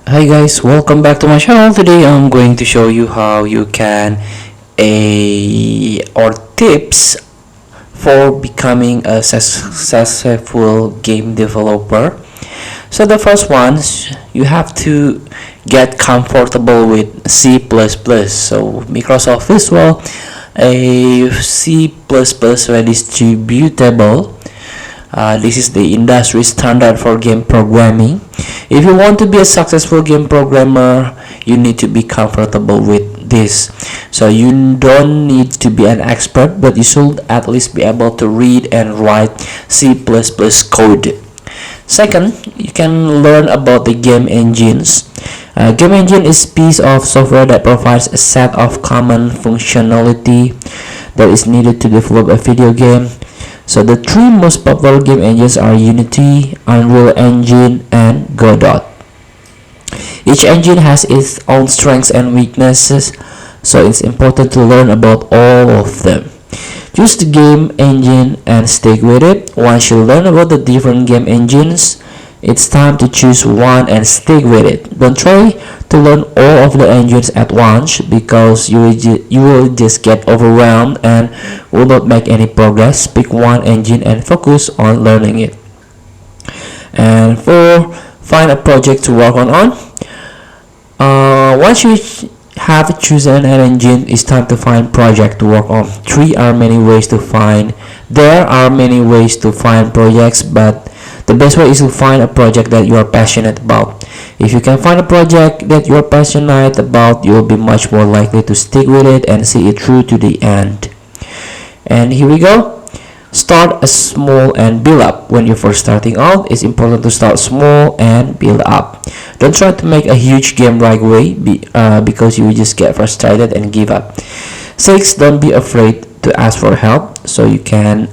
Hi guys, welcome back to my channel. Today I'm going to show you how you can or tips for becoming a successful game developer. So the first one, you have to get comfortable with C++. So Microsoft Visual, a C++ very distributable. This is the industry standard for game programming. If you want to be a successful game programmer, you need to be comfortable with this. So you don't need to be an expert, but you should at least be able to read and write C++ code. Second, you can learn about the game engines. Game engine is a piece of software that provides a set of common functionality that is needed to develop a video game. So the three most popular game engines are Unity, Unreal Engine, and Godot. Each engine has its own strengths and weaknesses, so it's important to learn about all of them. Choose the game engine and stick with it. Once you learn about the different game engines, it's time to choose one and stick with it. Don't try to learn all of the engines at once, because you will just get overwhelmed and will not make any progress. Pick one engine and focus on learning it. And four, find a project to work on. Once you have chosen an engine, it's time to find project to work on. There are many ways to find projects, but the best way is to find a project that you are passionate about. If you can find a project that you are passionate about, you will be much more likely to stick with it and see it through to the end. And here we go. Start small and build up. When you're first starting out, it's important to start small and build up. Don't try to make a huge game right away, because you will just get frustrated and give up. 6. Don't be afraid to ask for help. So you can,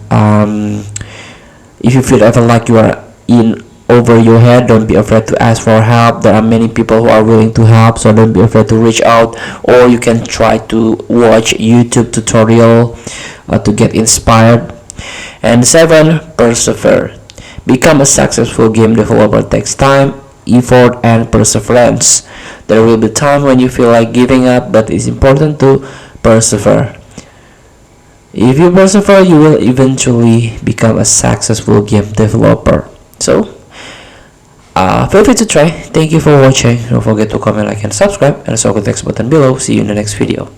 if you feel ever like you are in over your head, don't be afraid to ask for help. There are many people who are willing to help, so don't be afraid to reach out. Or you can try to watch YouTube tutorial to get inspired. And 7, persevere. Become a successful game developer takes time, effort, and perseverance. There will be times when you feel like giving up, but it's important to persevere. If you persevere, you will eventually become a successful game developer. So, feel free to try. Thank you for watching. Don't forget to comment, like, and subscribe, and also the text button below. See you in the next video.